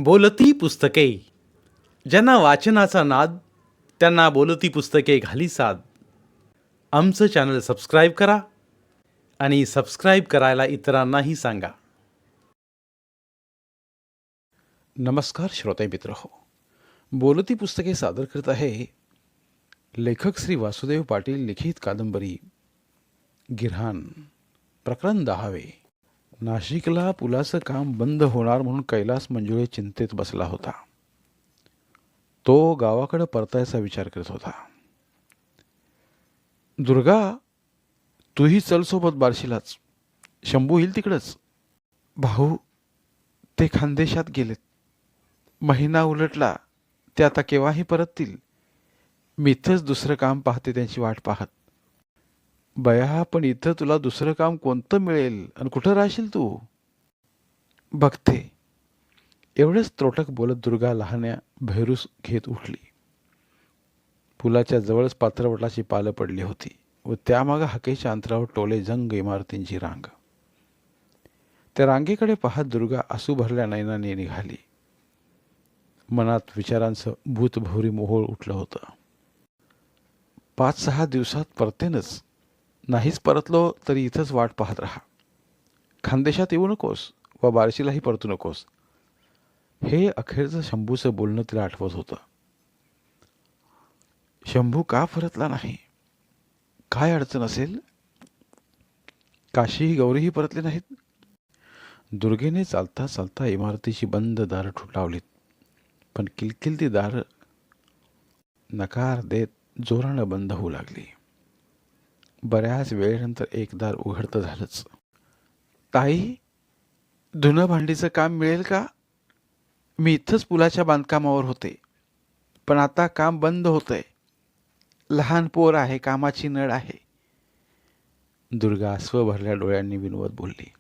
बोलती पुस्तके. ज्यांना वाचनाचा नाद, त्यांना बोलती पुस्तके घाली साद. आमचं चॅनल सबस्क्राईब करा आणि सबस्क्राईब करायला इतरांनाही सांगा. नमस्कार श्रोते मित्र हो. बोलती पुस्तके सादर करत आहे लेखक श्री वासुदेव पाटील लिखित कादंबरी गिऱ्हाण. प्रकरण 10. नाशिकला पुलाचं काम बंद होणार म्हणून कैलास मंजुळे चिंतेत बसला होता. तो गावाकडे परतायचा विचार करत होता. दुर्गा, तूही चल सोबत बार्शीलाच. शंभू येईल तिकडंच. भाऊ, ते खानदेशात गेलेत. महिना उलटला, ते आता केव्हाही परततील. मी इथंच दुसरं काम पाहते, त्यांची वाट पाहत. बया, पण इथं तुला दुसरं काम कोणतं मिळेल आणि कुठं राहशील तू? बघते. एवढंच त्रोटक बोलत दुर्गा लहान्या भैरूस घेत उठली. पुलाच्या जवळच पात्रवटाची पालं पडली होती व त्यामागं हाकेच्या अंतरावर टोले जंग इमारतींची रांग. त्या रांगेकडे पाहत दुर्गा आसू भरल्या नयनाने निघाली. मनात विचारांचं भूतभोवरी मोहोळ उठलं होतं. 5-6 दिवसात परतेनच. नाहीच परतलो तरी इथंच वाट पाहत राहा. खानदेशात येऊ नकोस व बार्शीलाही परतू नकोस. हे अखेरचं शंभूचं बोलणं तिला आठवत होतं. शंभू का परतला नाही? काय अडचण असेल? काशीही गौरीही परतले नाहीत. दुर्गेने चालता चालता इमारतीची बंद दारं ठुठावलीत. पण किलकिलती दारं नकार देत जोरानं बंद होऊ लागली. बऱ्याच वेळेनंतर एक दार उघडतं झालंच. ताई, धुणं भांडीचं काम मिळेल का? मी इथंच पुलाच्या बांधकामावर होते, पण आता काम बंद होतंय. लहान पोर आहे, कामाची नड आहे. दुर्गा स्व भरल्या डोळ्यांनी विनवत बोलली.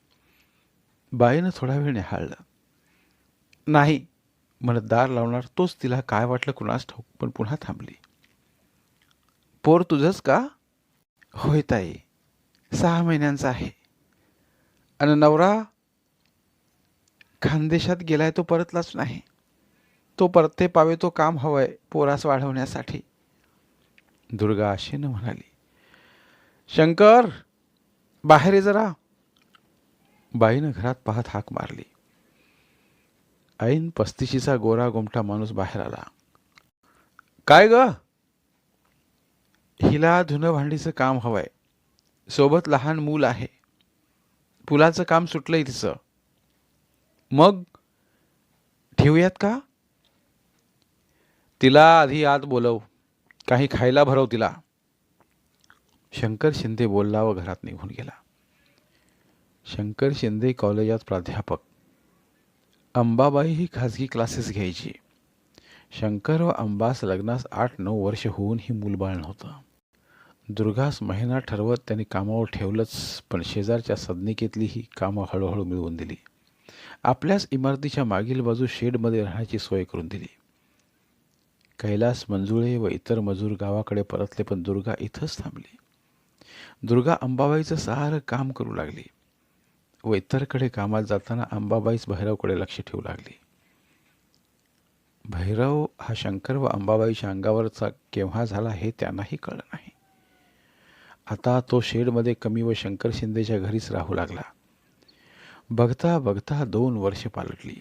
बाईनं थोडा वेळ निहाळलं. नाही म्हणत दार लावणार तोच तिला काय वाटलं कुणास ठाऊक, पण पुन्हा थांबली. पोर तुझंच का? होय ताई, 6 महिन्यांचा आहे. आणि नवरा खानदेशात गेलाय, तो परतलाच नाही. तो परते पावे तो काम हवंय पोरास वाढवण्यासाठी. दुर्गा आशेनं म्हणाली. शंकर, बाहेर ये जरा. बाईनं घरात पाहत हाक मारली. ऐन 35चा गोरा गोमटा माणूस बाहेर आला. काय ग? हिला धुणं भांडीचं काम हवंय. सोबत लहान मूल आहे. पुलाचं काम सुटलंय तिचं. मग ठेवूयात का? तिला आधी आत बोलव. काही खायला भरव तिला. शंकर शिंदे बोलला व घरात निघून गेला. शंकर शिंदे कॉलेजात प्राध्यापक. अंबाबाई ही खाजगी क्लासेस घ्यायची. शंकर व अंबास लग्नास 8-9 वर्ष होऊन ही मूलबाळ नव्हतं. दुर्गास महिना ठरवत त्यांनी कामावर ठेवलंच, पण शेजारच्या सदनिकेतली ही कामं हळूहळू मिळवून दिली. आपल्याच इमारतीच्या मागील बाजू शेडमध्ये राहण्याची सोय करून दिली. कैलास मंजुळे व इतर मजूर गावाकडे परतले, पण दुर्गा इथंच थांबली. दुर्गा अंबाबाईचं सारं काम करू लागली व इतरकडे कामात जाताना अंबाबाईच भैरवकडे लक्ष ठेवू लागली. भैरव हा शंकर व अंबाबाईच्या अंगावरचा केव्हा झाला हे त्यांनाही कळलं नाही. आता तो शेडमध्ये कमी व शंकर शिंदेच्या घरीच राहू लागला. बघता बघता 2 वर्ष पालटली.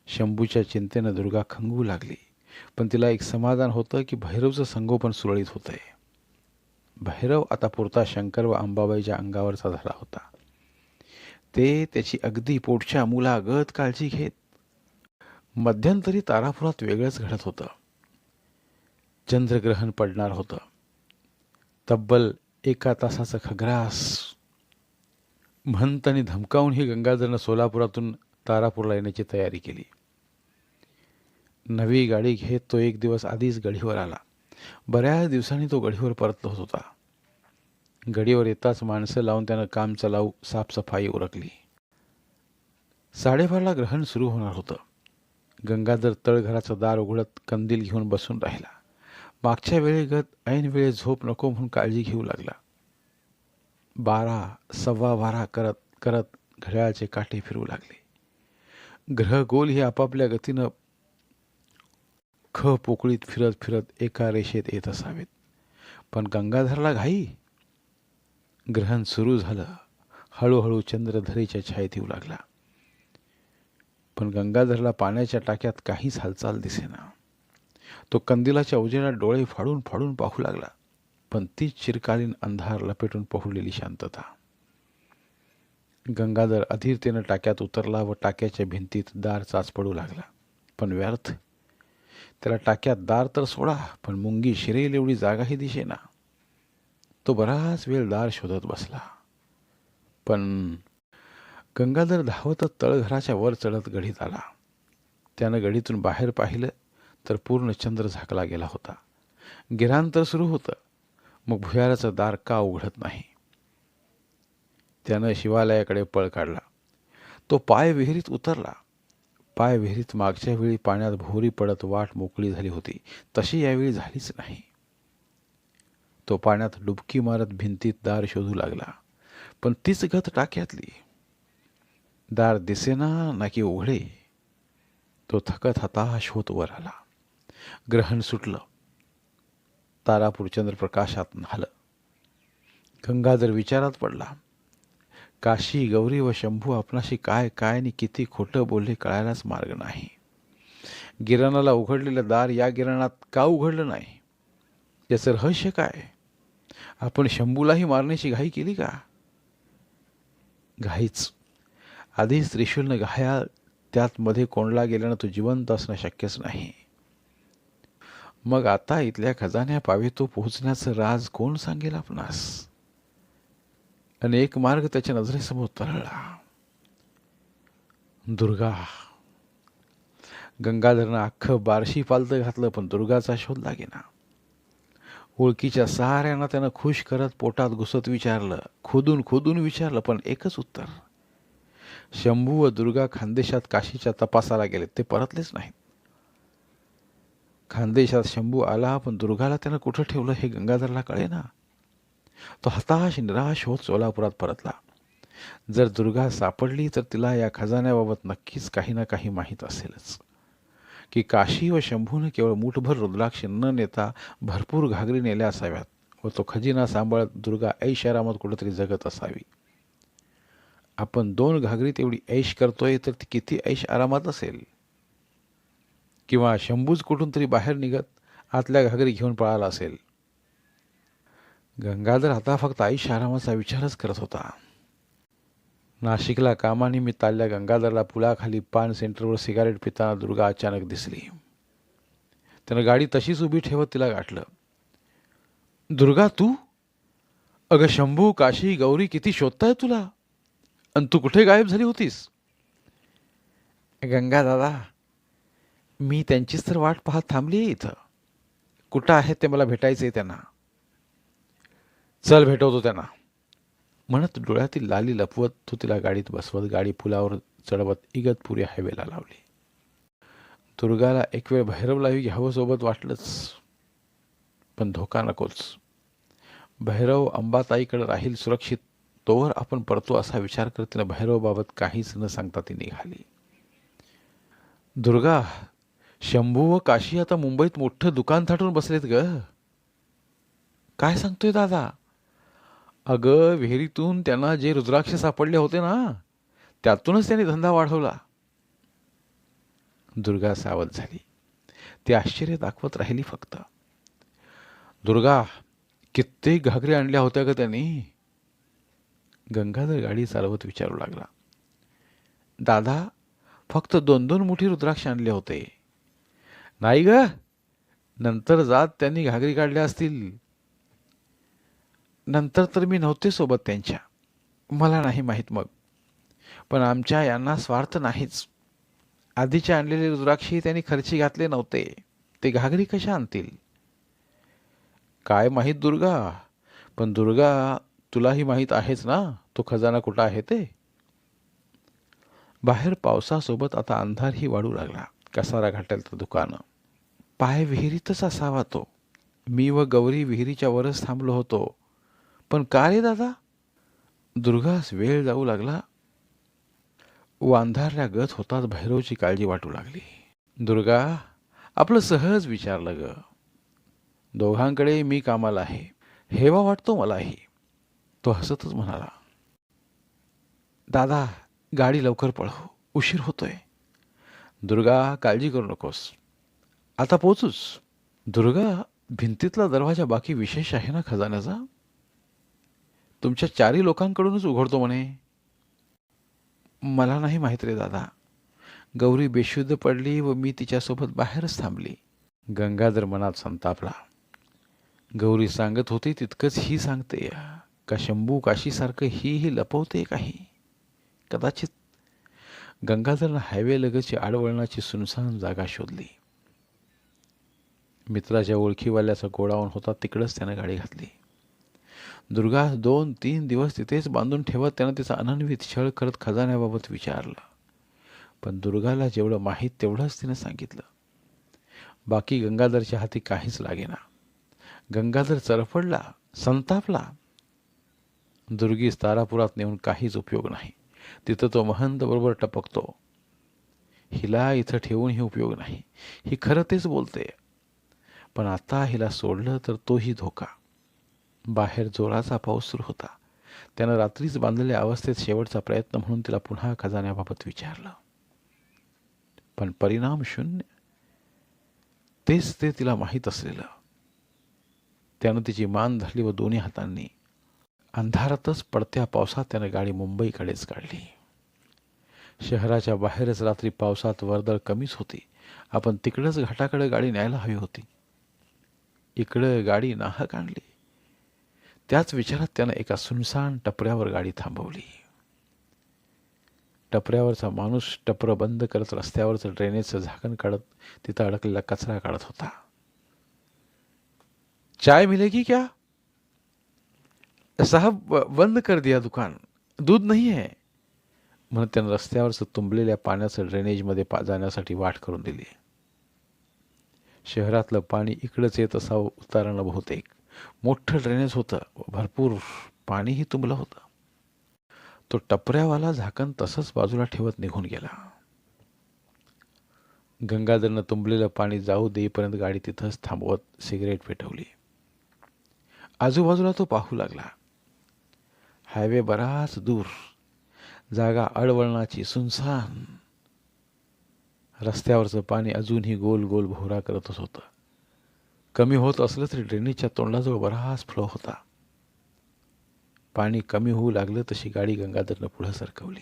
शंभूच्या चिंतेनं दुर्गा खंगू लागली, पण तिला एक समाधान होतं की भैरवचं संगोपन सुरळीत होतंय. भैरव आता पुरता शंकर व अंबाबाईच्या अंगावरचा झाला होता. ते त्याची अगदी पोटच्या मुलागत काळजी घेत. मध्यंतरी तारापुरात वेगळंच घडत होतं. चंद्रग्रहण पडणार होतं. तब्बल 1 तासाचं खग्रास म्हणत आणि धमकावून ही गंगाधरनं सोलापुरातून तारापूरला येण्याची तयारी केली. नवी गाडी घेत तो 1 दिवस आधीच गडीवर आला. बऱ्याच दिवसांनी तो गडीवर परतत होता. गडीवर येताच माणसं लावून त्यानं काम चालाऊ साफसफाई उरकली. 12:30ला ग्रहण सुरू होणार होतं. गंगाधर तळघराचं दार उघडत कंदील घेऊन बसून राहिला. मागच्या वेळेगत ऐन वेळेत झोप नको म्हणून काळजी घेऊ लागला. 12, 12:15 करत करत घड्याळाचे काटे फिरू लागले. ग्रह गोल ही आपापल्या गतीनं पोकळीत फिरत फिरत एका रेषेत येत असावेत. पण गंगाधरला घाई. ग्रहण सुरू झालं. हळूहळू चंद्र धरेच्या छायेत येऊ लागला. पण गंगाधरला पाण्याच्या टाक्यात काहीच हालचाल दिसेना. तो कंदिलाच्या उजेडात डोळे फाडून फाडून पाहू लागला. पण तीच चिरकालीन अंधार लपेटून पहुडलेली शांतता. गंगाधर अधीरतेनं टाक्यात उतरला व टाक्याच्या भिंतीत दार चाच पडू लागला. पण व्यर्थ. त्याला टाक्यात दार तर सोडा, पण मुंगी शिरेल एवढी जागाही दिसेना. तो बराच वेळ दार शोधत बसला. पण गंगाधर धावतच तळघराच्या वर चढत गढीत आला. त्यानं गढीतून बाहेर पाहिलं तर पूर्ण चंद्र झाकला गेला होता. गिऱ्हाण सुरू होतं. मग भुयाराचं दार का उघडत नाही? त्यानं शिवालयाकडे पळ काढला. तो पाय विहिरीत उतरला. पाय विहिरीत मागच्या वेळी पाण्यात भोवरी पडत वाट मोकळी झाली होती, तशी यावेळी झालीच नाही. तो पाण्यात डुबकी मारत भिंतीत दार शोधू लागला. पण तीच गत टाक्यातली. दार दिसेना ना की उघडे. तो थकत हताश होत वर आला. ग्रहण सुटलं. तारापूर चंद्रप्रकाशात न्हालं. गंगाधर विचारात पडला. काशी, गौरी व शंभू आपणाशी काय काय आणि किती खोटं बोलले कळायलाच मार्ग नाही. गिरणाला उघडलेलं दार या गिरणात का उघडलं नाही? याचं रहस्य काय? आपण शंभूलाही मारण्याची घाई केली का? घाईच. आधीच त्रिशूलनं घायाळ, त्यात मध्ये कोंडला गेल्यानं तो जिवंत असणं शक्यच नाही. मग आता इथल्या खजान्या पावे तो पोहोचण्याचं राज कोण सांगेल आपणास? अनेक मार्ग त्याच्या नजरेसमोर तरळला. दुर्गा. गंगाधरनं अख्खं बारशी पालतं घातलं, पण दुर्गाचा शोध लागेना. ओळखीच्या सहाऱ्यांना त्यानं खुश करत पोटात घुसत विचारलं, खोदून खोदून विचारलं, पण एकच उत्तर. शंभू व दुर्गा खानदेशात काशीच्या तपासाला गेले, ते परतलेच नाहीत. खानदेशात शंभू आला, पण दुर्गाला त्यानं कुठं ठेवलं हे गंगाधरला कळेना. तो हताश निराश होत सोलापुरात परतला. जर दुर्गा सापडली तर तिला या खजान्याबाबत नक्कीच काही ना काही माहीत असेलच. की काशी व शंभूने केवळ मूठभर रुद्राक्ष न नेता भरपूर घागरी नेल्या असाव्यात व तो खजिना सांभाळत दुर्गा ऐशारामात कुठेतरी जगत असावी. आपण 2 घागरीत एवढी ऐश करतोय तर ती किती ऐश आरामात असेल? किंवा शंभूच कुठून तरी बाहेर निघत आतल्या घागरी घेऊन पळाला असेल. गंगाधर आता फक्त ऐश आरामाचा विचारच करत होता. नाशिकला कामानिमित्त आलेल्या गंगाधरला पुलाखाली पान सेंटरवर सिगारेट पिताना दुर्गा अचानक दिसली. त्यानं गाडी तशीच उभी ठेवत तिला गाठलं. दुर्गा, तू? अगं शंभू, काशी, गौरी किती शोधताय तुला, आणि तू कुठे गायब झाली होतीस? गंगा दादा, मी त्यांचीच तर वाट पाहत थांबली आहे इथं. कुठं आहेत ते मला भेटायचंय त्यांना. चल भेटवतो त्यांना, म्हणत डोळ्यातील लाली लपवत तो तिला गाडीत बसवत गाडी पुलावर चढवत इगतपुरी हायवेला लावली. दुर्गाला एक वेळ भैरवलाही घ्यावं सोबत वाटलंच, पण धोका नकोच. भैरव अंबाताईकडे राहील सुरक्षित, तोवर आपण परतो असा विचार करत तिनं भैरवबाबत काहीच न सांगता ती निघाली. दुर्गा, शंभू व काशी आता मुंबईत मोठं दुकान थाटून बसलेत ग. काय सांगतोय दादा? अगं, विहिरीतून त्यांना जे रुद्राक्ष सापडले होते ना, त्यातूनच त्यांनी धंदा वाढवला. दुर्गा सावध झाली. ती आश्चर्य दाखवत राहिली फक्त. दुर्गा, कित्येक घागरी आणल्या होत्या ग त्यांनी? गंगाधर गाडी चालवत विचारू लागला. दादा, फक्त 2-2 मुठी रुद्राक्ष आणले होते. नाही ग, नंतर जात त्यांनी घागरी काढल्या असतील. नंतर तर मी नव्हते सोबत त्यांच्या, मला नाही माहीत मग. पण आमच्या यांना स्वार्थ नाहीच. आधीचे आणलेले रुद्राक्षी त्यांनी खर्ची घातले नव्हते, ते घागरी कशा आणतील? काय माहीत दुर्गा, पण दुर्गा, तुलाही माहीत आहेच ना तो खजाना कुठं आहे ते? बाहेर पावसासोबत आता अंधारही वाढू लागला. कसारा घाटायचं दुकानं. पाय विहिरीतच असावा तो. मी व गौरी विहिरीच्या वरच थांबलो होतो. पण का रे दादा? दुर्गास वेळ जाऊ लागला. वांधारल्या गत होताच भैरवची काळजी वाटू लागली. दुर्गा, आपलं सहज विचारलं ग. दोघांकडे मी कामाला आहे. हेवा वाटतो मलाही. तो हसतच म्हणाला, दादा, गाडी लवकर पळव, उशीर होतोय. दुर्गा, काळजी करू नकोस, आता पोचूच. दुर्गा, भिंतीतला दरवाजा बाकी विशेष आहे ना खजान्याचा? तुमच्या 4ही लोकांकडूनच उघडतो म्हणे. मला नाही माहीत रे दादा. गौरी बेशुद्ध पडली व मी तिच्यासोबत बाहेरच थांबली. गंगाधर मनात संतापला. गौरी सांगत होती तितकंच ही सांगते का शंभू काशीसारखं ही लपवते काही? कदाचित. गंगाधरनं हायवेलगतची आडवळणाची सुनसान जागा शोधली. मित्राच्या ओळखीवाल्याचा गोडाऊन होता, तिकडंच त्यानं गाडी घातली. दुर्गा 2-3 दिवस तिथेच बांधून ठेवत त्यानं तिचा अनन्वित छळ करत खजान्याबाबत विचारलं. पण दुर्गाला जेवढं माहीत तेवढंच तिनं सांगितलं. बाकी गंगाधरच्या हाती काहीच लागेना. गंगाधर चरफडला, संतापला. दुर्गीस तारापुरात नेऊन काहीच उपयोग नाही. तिथं तो महंत बरोबर टपकतो. हिला इथं ठेवूनही उपयोग नाही. ही खरं तेच बोलते. पण आता हिला सोडलं तर तोही धोका. बाहेर जोराचा पाऊस सुरू होता. त्यानं रात्रीच बांधलेल्या अवस्थेत शेवटचा प्रयत्न म्हणून तिला पुन्हा खजान्याबाबत विचारलं. पण परिणाम शून्य. तेच ते तिला माहीत असलेलं. त्यानं तिची मान धरली व दोन्ही हातांनी अंधारातच पडत्या पावसात त्यानं गाडी मुंबईकडेच काढली. शहराच्या बाहेरच रात्री पावसात वर्दळ कमीच होती. आपण तिकडंच घाटाकडे गाडी न्यायला हवी होती. इकडं गाडी नाहक आणली. त्याच विचारात त्यानं एका सुनसान टपऱ्यावर गाडी थांबवली. टपऱ्यावरचा माणूस टपरं बंद करत रस्त्यावरचं ड्रेनेजचं झाकण काढत तिथं अडकलेला कचरा काढत होता. चाय मिलेगी क्या? साहब, बंद कर दिया दुकान, दूध नहीं है, म्हणत त्यानं रस्त्यावरचं तुंबलेल्या पाण्याचं ड्रेनेजमध्ये जाण्यासाठी वाट करून दिली. शहरातलं पाणी इकडंच येत असावं उतारानं बहुतेक. मोठं ड्रेनेज होतं, भरपूर पाणीही तुंबलं होतं. तो टपऱ्यावाला झाकण तसंच बाजूला ठेवत निघून गेला. गंगाधरनं तुंबलेलं पाणी जाऊ देईपर्यंत गाडी तिथंच थांबवत सिगरेट पेटवली. आजूबाजूला तो पाहू लागला. हायवे बराच दूर, जागा अडवळणाची, सुनसान. रस्त्यावरचं पाणी अजूनही गोल गोल भोवरा करतच होतं. कमी होत असलं तरी ड्रेनेजच्या तोंडाजवळ बराच फ्लो होता. पाणी कमी होऊ लागलं तशी गाडी गंगाधरनं पुढं सरकवली.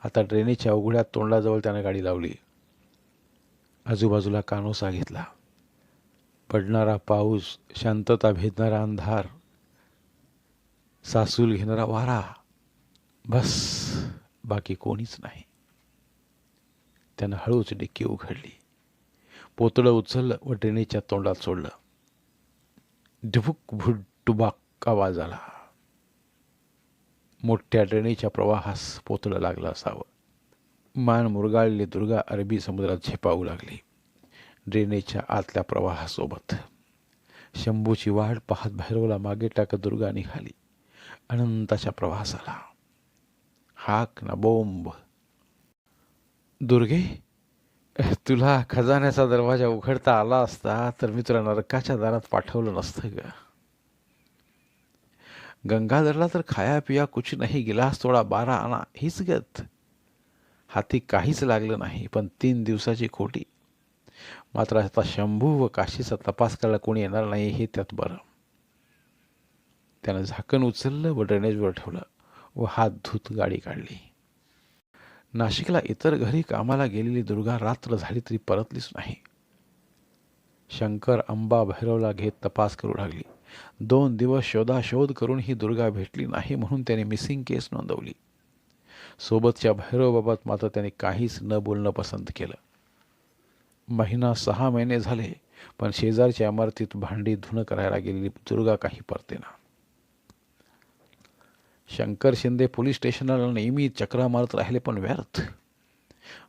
आता ड्रेनेजच्या उघड्या तोंडाजवळ त्यानं गाडी लावली. आजूबाजूला कानोसा घेतला. पडणारा पाऊस, शांतता भेदणारा अंधार, सासूल घेणारा वारा, बस बाकी कोणीच नाही. त्यानं हळूच डिक्की उघडली. पोतडं उचललं व ड्रेनेजच्या तोंडात सोडलं. ढुबुक भुड टुबाक आवाज आला. मोठ्या ड्रेनेजच्या प्रवाहास पोतडं लागलं असावं. मान मुरगाळलेली दुर्गा अरबी समुद्रात झेपावू लागली. ड्रेनेजच्या आतल्या प्रवाहासोबत शंभूची वाट पाहत भैरवला मागे टाकत दुर्गा निघाली अनंताच्या प्रवासाला. हाक ना बोंब. दुर्गे, तुला खजान्याचा दरवाजा उघडता आला असता तर मी तुला नरकाच्या दारात पाठवलं नसतं ग. गंगाधरला तर खाया पिया कुछ नाही, गिलास थोडा 12 आणा हीच गत. हाती काहीच लागलं नाही, पण 3 दिवसाची खोटी. मात्र आता शंभू व काशीचा तपास करायला कोणी येणार नाही हे त्यात बरं. त्यानं झाकण उचललं व ड्रेनेजवर ठेवलं व हात धुत गाडी काढली. नाशिकला इतर घरी कामाला गेलेली दुर्गा रात्र झाली तरी परतलीच नाही. शंकर अंबा भैरवला घेत तपास करू लागली. 2 दिवस शोधाशोध करून ही दुर्गा भेटली नाही म्हणून त्याने मिसिंग केस नोंदवली. सोबतच्या भैरवबाबत मात्र त्याने काहीच न बोलणं पसंत केलं. महिना 6 महिने झाले, पण शेजारच्या इमारतीत भांडी धुणं करायला गेलेली दुर्गा काही परतेना. शंकर शिंदे पोलीस स्टेशनला नेहमी चक्रा मारत राहिले, पण व्यर्थ.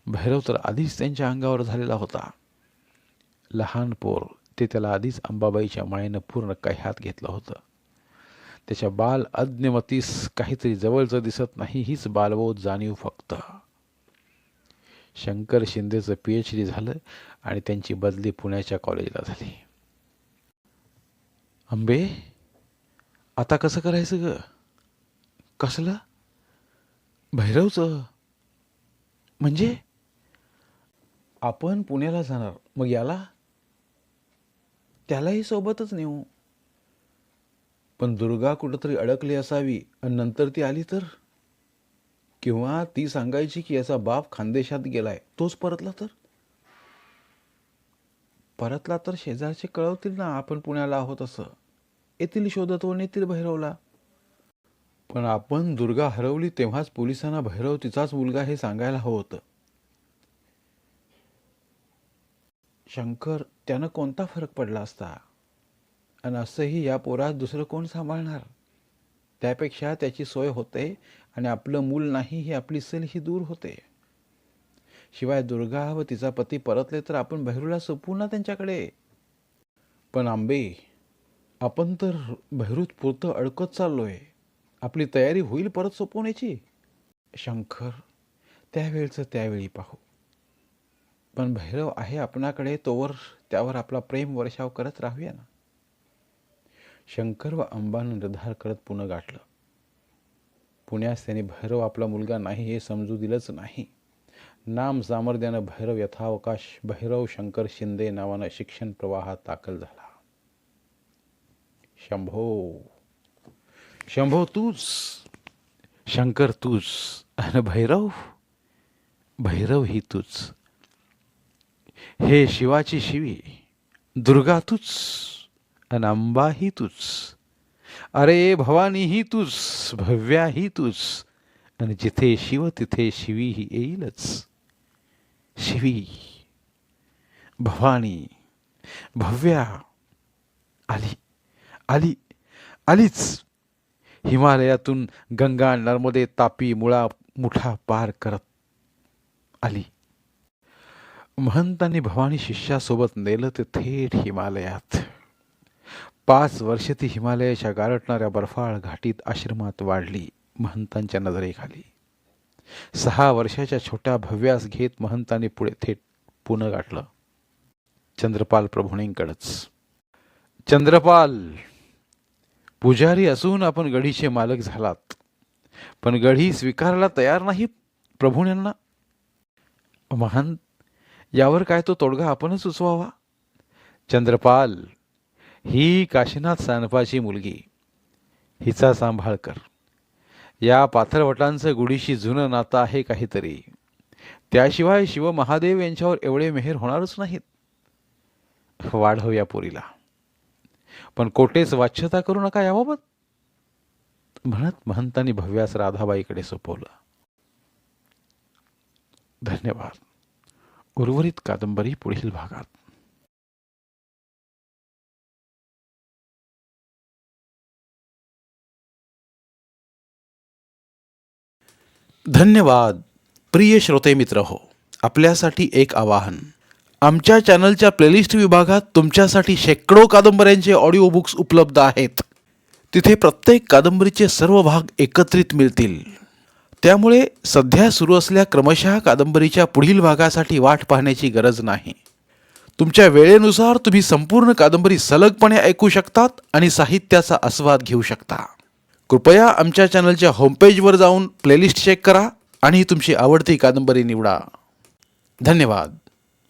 भैरव तर आधीच त्यांच्या अंगावर झालेला होता. लहान पोर, ते त्याला आधीच अंबाबाईच्या मायेनं पूर्ण कह्यात घेतलं होतं. त्याच्या बाल अज्ञमतीस काहीतरी जवळचं दिसत नाही हीच बालबोध जाणीव फक्त. शंकर शिंदेचं PhD झालं आणि त्यांची बदली पुण्याच्या कॉलेजला झाली. अंबे, आता कसं करायचं ग? कसलं? भैरवचं? म्हणजे आपण पुण्याला जाणार, मग याला त्यालाही सोबतच नेऊ. पण दुर्गा कुठंतरी अडकली असावी आणि नंतर ती आली तर? किंवा ती सांगायची की याचा बाप खानदेशात गेलाय, तोच परतला तर? परतला तर शेजारचे कळवतील ना आपण पुण्याला आहोत असं. येथील शोधत व नेतील भैरवला. पण आपण दुर्गा हरवली तेव्हाच पोलिसांना भैरव तिचाच मुलगा हे सांगायला हवं होतं. शंकर, त्यानं कोणता फरक पडला असता? आणि असंही या पोरात दुसरं कोण सांभाळणार? त्यापेक्षा त्याची सोय होते आणि आपलं मूल नाही ही आपली सल ही दूर होते. शिवाय दुर्गा व तिचा पती परतले तर आपण भैरूला सोपवू ना त्यांच्याकडे. पण आंबे, आपण तर भैरूत पुरतं अडकत चाललोय. आपली तयारी होईल परत सोपवण्याची? शंकर, त्यावेळचं त्यावेळी पाहू. पण भैरव आहे आपणाकडे तोवर त्यावर आपला प्रेम वर्षाव करत राहूया ना. शंकर व अंबानं निर्धार करत पुणे गाठलं. पुण्यास त्यांनी भैरव आपला मुलगा नाही हे समजू दिलंच नाही. नाम सामर्थ्यानं भैरव यथावकाश भैरव शंकर शिंदे नावानं शिक्षण प्रवाहात दाखल झाला. शंभो, शंभो तूच, शंकर तूच, आणि भैरव, भैरव ही तूच. हे शिवाची शिवी, दुर्गा तूच, आणि अंबा ही तूच. अरे भवानी ही तूच, भव्या ही तूच, आणि जिथे शिव तिथे शिवी ही येईलच. शिवी, भवानी, भव्या आली, आली, आलीच. हिमालयातून गंगा नर्मदे तापी मुळा मुठा पार करत आली. महंतांनी भवानी शिष्यासोबत नेलं ते थेट हिमालयात. 5 वर्ष ती हिमालयाच्या गारटणाऱ्या बर्फाळ घाटीत आश्रमात वाढली महंतांच्या नजरेखाली. 6 वर्षाच्या छोट्या भव्यास घेत महंतांनी पुढे थेट पुणे गाठलं. चंद्रपाल प्रभूंकडंच. चंद्रपाल, पुजारी असून आपण गढीचे मालक झालात, पण गढी स्वीकारायला तयार नाही प्रभूं यांना. महंत, यावर काय तो तोडगा आपणच सुचवावा. चंद्रपाल, ही काशीनाथ सानपाची मुलगी, हिचा सांभाळ कर. या पाथरवटांचं गुढीशी जुनं नातं आहे काहीतरी. त्याशिवाय शिव महादेव यांच्यावर एवढे मेहर होणारच नाहीत. वाढव या पोरीला, पण कोटेच वाच्यता करू नका याबाबत, म्हणत महंतांनी भव्यास राधाबाईकडे सोपवलं. धन्यवाद. उर्वरित कादंबरी पुढील भागात. धन्यवाद. प्रिय श्रोते मित्र हो, आपल्यासाठी एक आवाहन. आमच्या चॅनलच्या प्लेलिस्ट विभागात तुमच्यासाठी शेकडो कादंबऱ्यांचे ऑडिओ बुक्स उपलब्ध आहेत. तिथे प्रत्येक कादंबरीचे सर्व भाग एकत्रित मिळतील. त्यामुळे सध्या सुरू असलेल्या क्रमशः कादंबरीच्या पुढील भागासाठी वाट पाहण्याची गरज नाही. तुमच्या वेळेनुसार तुम्ही संपूर्ण कादंबरी सलगपणे ऐकू शकतात आणि साहित्याचा आस्वाद घेऊ शकता. कृपया आमच्या चॅनलच्या होमपेजवर जाऊन प्लेलिस्ट चेक करा आणि तुमची आवडती कादंबरी निवडा. धन्यवाद.